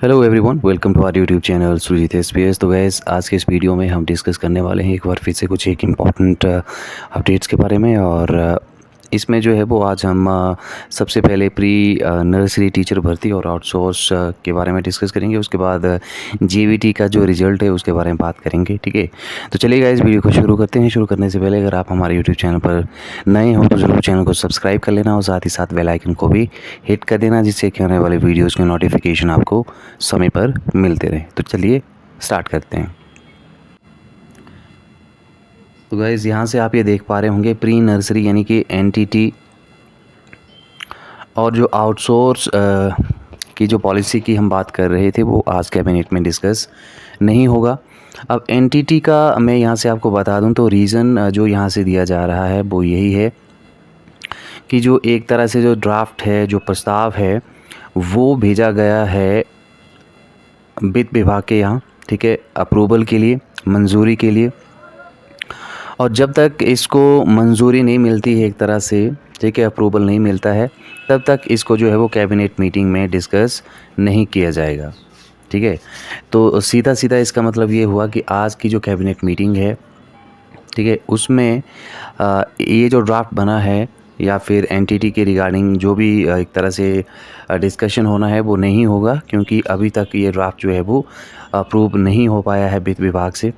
Hello everyone, welcome to our YouTube channel Sujeet SPS. तो guys, आज के इस वीडियो में हम डिस्कस करने वाले हैं एक बार फिर से कुछ एक इम्पॉर्टेंट अपडेट्स के बारे में। और इसमें जो है वो आज हम सबसे पहले प्री नर्सरी टीचर भर्ती और आउटसोर्स के बारे में डिस्कस करेंगे। उसके बाद जीवीटी का जो रिज़ल्ट है उसके बारे में बात करेंगे। ठीक है, तो चलिए गाइस, वीडियो को शुरू करते हैं। शुरू करने से पहले अगर आप हमारे यूट्यूब चैनल पर नए हो तो ज़रूर चैनल को सब्सक्राइब कर लेना और साथ ही साथ बेल आइकन को भी हिट कर देना, जिससे कि आने वाले वीडियोज़ के नोटिफिकेशन आपको समय पर मिलते रहे। तो चलिए स्टार्ट करते हैं। तो गाइज़, यहाँ से आप ये देख पा रहे होंगे प्री नर्सरी यानी कि एनटीटी और जो आउटसोर्स की जो पॉलिसी की हम बात कर रहे थे वो आज कैबिनेट में डिस्कस नहीं होगा। अब एनटीटी का मैं यहाँ से आपको बता दूँ तो रीज़न जो यहाँ से दिया जा रहा है वो यही है कि जो एक तरह से जो ड्राफ्ट है, जो प्रस्ताव है, वो भेजा गया है वित्त विभाग के यहाँ। ठीक है, अप्रूवल के लिए, मंजूरी के लिए। और जब तक इसको मंजूरी नहीं मिलती है, एक तरह से, ठीक है, अप्रूवल नहीं मिलता है, तब तक इसको जो है वो कैबिनेट मीटिंग में डिस्कस नहीं किया जाएगा। ठीक है, तो सीधा सीधा इसका मतलब ये हुआ कि आज की जो कैबिनेट मीटिंग है, ठीक है, उसमें ये जो ड्राफ्ट बना है या फिर एनटीटी के रिगार्डिंग जो भी एक तरह से डिस्कशन होना है वो नहीं होगा, क्योंकि अभी तक ये ड्राफ्ट जो है वो अप्रूव नहीं हो पाया है वित्त विभाग से।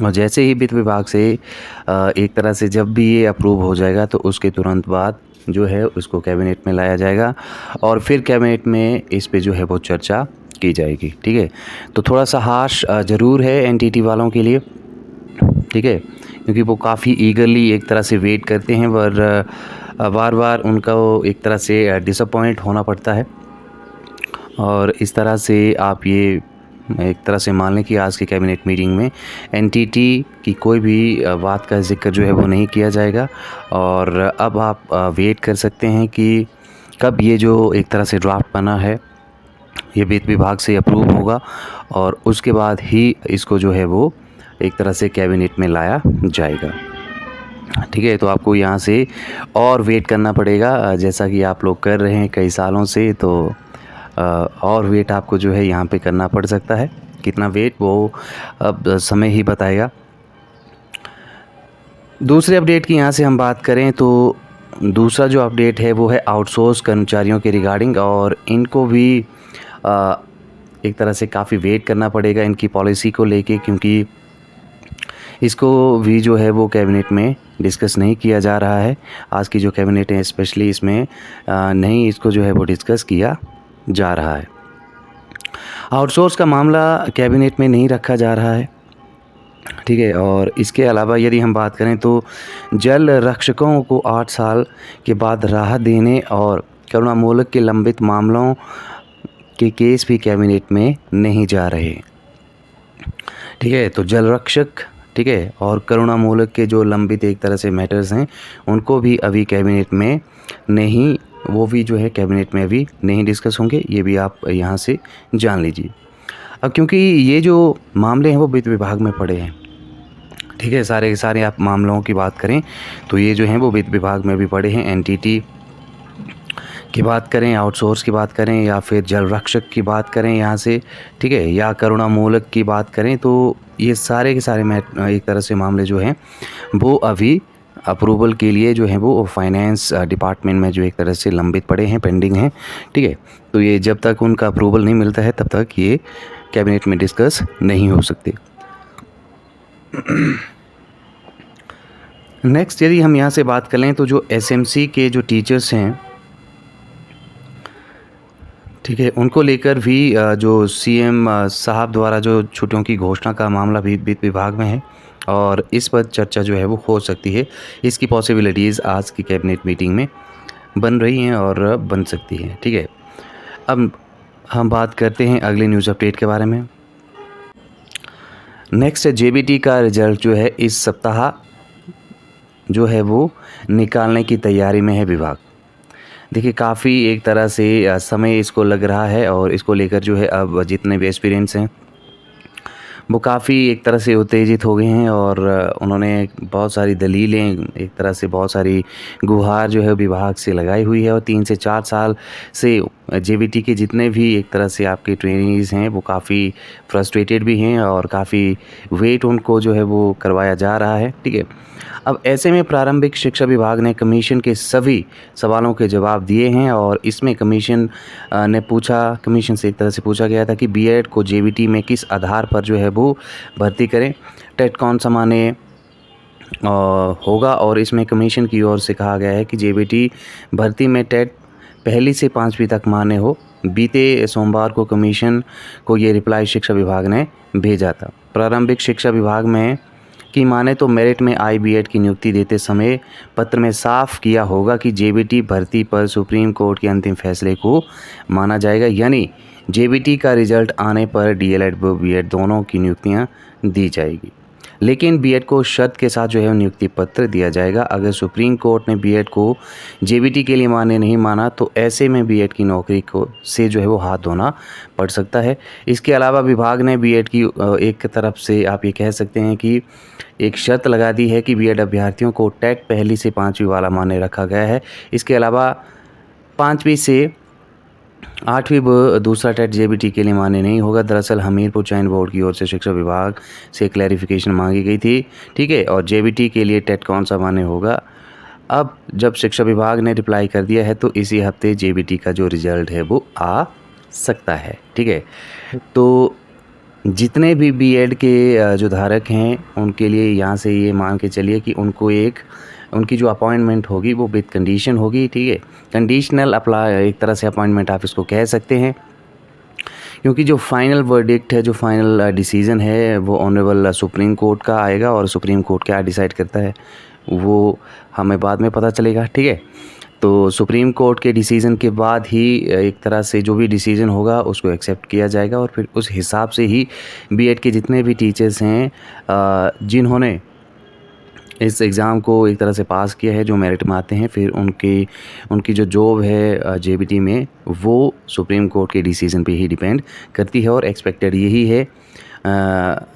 और जैसे ही वित्त विभाग से एक तरह से जब भी ये अप्रूव हो जाएगा तो उसके तुरंत बाद जो है उसको कैबिनेट में लाया जाएगा और फिर कैबिनेट में इस पे जो है वो चर्चा की जाएगी। ठीक है, तो थोड़ा सा हार्श ज़रूर है एनटीटी वालों के लिए। ठीक है, क्योंकि वो काफ़ी ईगरली एक तरह से वेट करते हैं, पर बार बार उनका एक तरह से डिसअपॉइंट होना पड़ता है। और इस तरह से आप ये एक तरह से मान लें कि आज की कैबिनेट मीटिंग में एनटीटी की कोई भी बात का जिक्र जो है वो नहीं किया जाएगा। और अब आप वेट कर सकते हैं कि कब ये जो एक तरह से ड्राफ्ट बना है ये वित्त विभाग से अप्रूव होगा और उसके बाद ही इसको जो है वो एक तरह से कैबिनेट में लाया जाएगा। ठीक है, तो आपको यहाँ से और वेट करना पड़ेगा, जैसा कि आप लोग कर रहे हैं कई सालों से। तो और वेट आपको जो है यहाँ पे करना पड़ सकता है। कितना वेट वो अब समय ही बताएगा। दूसरे अपडेट की यहाँ से हम बात करें तो दूसरा जो अपडेट है वो है आउटसोर्स कर्मचारियों के रिगार्डिंग, और इनको भी एक तरह से काफ़ी वेट करना पड़ेगा इनकी पॉलिसी को लेके, क्योंकि इसको भी जो है वो कैबिनेट में डिस्कस नहीं किया जा रहा है। आज की जो कैबिनेट है स्पेशली इसमें नहीं इसको जो है वो डिस्कस किया जा रहा है। आउटसोर्स का मामला कैबिनेट में नहीं रखा जा रहा है। ठीक है, और इसके अलावा यदि हम बात करें तो जल रक्षकों को 8 साल के बाद राहत देने और करुणामूलक के लंबित मामलों के केस भी कैबिनेट में नहीं जा रहे। ठीक है, तो जल रक्षक, ठीक है, और करुणामूलक के जो लंबित एक तरह से मैटर्स हैं उनको भी अभी कैबिनेट में नहीं, वो भी जो है कैबिनेट में अभी नहीं डिस्कस होंगे। ये भी आप यहाँ से जान लीजिए। अब क्योंकि ये जो मामले हैं वो वित्त विभाग में पड़े हैं, ठीक है, सारे के सारे आप मामलों की बात करें तो ये जो हैं वो वित्त विभाग में भी पड़े हैं। एनटीटी की बात करें, आउटसोर्स की बात करें, या फिर जल रक्षक की बात करें यहाँ से, ठीक है, या करुणामूलक की बात करें, तो ये सारे के सारे एक तरह से मामले जो हैं वो अभी अप्रूवल के लिए जो हैं वो फाइनेंस डिपार्टमेंट में जो एक तरह से लंबित पड़े हैं, पेंडिंग हैं। ठीक है, तो ये जब तक उनका अप्रूवल नहीं मिलता है तब तक ये कैबिनेट में डिस्कस नहीं हो सकते। नेक्स्ट यदि हम यहाँ से बात करें तो जो एसएमसी के जो टीचर्स हैं, ठीक है, उनको लेकर भी जो सीएम साहब द्वारा जो छुट्टियों की घोषणा का मामला भी वित्त विभाग में है और इस पर चर्चा जो है वो हो सकती है। इसकी पॉसिबिलिटीज़ आज की कैबिनेट मीटिंग में बन रही हैं और बन सकती हैं। ठीक है, अब हम बात करते हैं अगले न्यूज़ अपडेट के बारे में। नेक्स्ट जेबीटी का रिजल्ट जो है इस सप्ताह जो है वो निकालने की तैयारी में है विभाग। देखिए, काफ़ी एक तरह से समय इसको लग रहा है और इसको लेकर जो है अब जितने भी एस्पिरेंट्स हैं वो काफ़ी एक तरह से उत्तेजित हो गए हैं और उन्होंने बहुत सारी दलीलें, एक तरह से बहुत सारी गुहार जो है विभाग से लगाई हुई है और 3 से 4 साल से जेबीटी के जितने भी एक तरह से आपके ट्रेनीज़ हैं वो काफ़ी फ्रस्ट्रेटेड भी हैं और काफ़ी वेट उनको जो है वो करवाया जा रहा है, ठीक है। अब ऐसे में प्रारंभिक शिक्षा विभाग ने कमीशन के सभी सवालों के जवाब दिए हैं और इसमें कमीशन से एक तरह से पूछा गया था कि बीएड को जेबीटी में किस आधार पर जो है वो भर्ती करें, टेट कौन सा मान्य होगा। और इसमें कमीशन की ओर से कहा गया है कि जेबीटी भर्ती में टेट पहली से 5वीं तक मान्य हो। बीते सोमवार को कमीशन को ये रिप्लाई शिक्षा विभाग ने भेजा था। प्रारंभिक शिक्षा विभाग में की माने तो मेरिट में आई बीएड की नियुक्ति देते समय पत्र में साफ किया होगा कि जेबीटी भर्ती पर सुप्रीम कोर्ट के अंतिम फैसले को माना जाएगा, यानी जेबीटी का रिजल्ट आने पर डीएलएड व बीएड दोनों की नियुक्तियां दी जाएगी। लेकिन बीएड को शर्त के साथ जो है नियुक्ति पत्र दिया जाएगा। अगर सुप्रीम कोर्ट ने बीएड को जेबीटी के लिए मान्य नहीं माना तो ऐसे में बीएड की नौकरी को से जो है वो हाथ धोना पड़ सकता है। इसके अलावा विभाग ने बीएड की एक तरफ से आप ये कह सकते हैं कि एक शर्त लगा दी है कि बीएड अभ्यर्थियों को टेट पहली से 5वीं वाला मान्य रखा गया है। इसके अलावा 5वीं से 8वीं दूसरा टेट जेबीटी के लिए मान्य नहीं होगा। दरअसल हमीरपुर चयन बोर्ड की ओर से शिक्षा विभाग से क्लैरिफिकेशन मांगी गई थी, ठीक है। और जेबीटी के लिए टेट कौन सा मान्य होगा, अब जब शिक्षा विभाग ने रिप्लाई कर दिया है तो इसी हफ्ते जेबीटी का जो रिज़ल्ट है वो आ सकता है, ठीक है। तो जितने भी बीएड के जो धारक हैं उनके लिए यहाँ से ये मान के चलिए कि उनकी जो अपॉइंटमेंट होगी वो विद कंडीशन होगी, ठीक है। कंडीशनल अप्लाई एक तरह से अपॉइंटमेंट आप इसको कह सकते हैं, क्योंकि जो फाइनल वर्डिक्ट है, जो फाइनल डिसीज़न है वो ऑनरेबल सुप्रीम कोर्ट का आएगा और सुप्रीम कोर्ट क्या डिसाइड करता है वो हमें बाद में पता चलेगा, ठीक है। तो सुप्रीम कोर्ट के डिसीज़न के बाद ही एक तरह से जो भी डिसीज़न होगा उसको एक्सेप्ट किया जाएगा और फिर उस हिसाब से ही बीएड के जितने भी टीचर्स हैं जिन्होंने इस एग्ज़ाम को एक तरह से पास किया है, जो मेरिट में आते हैं, फिर उनकी जो जॉब है जेबीटी में वो सुप्रीम कोर्ट के डिसीज़न पे ही डिपेंड करती है। और एक्सपेक्टेड यही है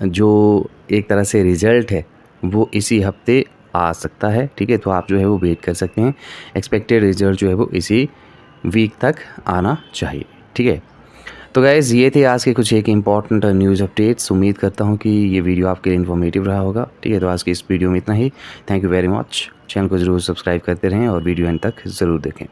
जो एक तरह से रिज़ल्ट है वो इसी हफ्ते आ सकता है, ठीक है। तो आप जो है वो वेट कर सकते हैं। एक्सपेक्टेड रिज़ल्ट जो है वो इसी वीक तक आना चाहिए, ठीक है। तो गाइज़ ये थे आज के कुछ एक इम्पॉर्टेंट न्यूज़ अपडेट्स। उम्मीद करता हूँ कि ये वीडियो आपके लिए इन्फॉर्मेटिव रहा होगा, ठीक है। तो आज की इस वीडियो में इतना ही। Thank you very much. Channel को ज़रूर सब्सक्राइब करते रहें और वीडियो एंड तक ज़रूर देखें।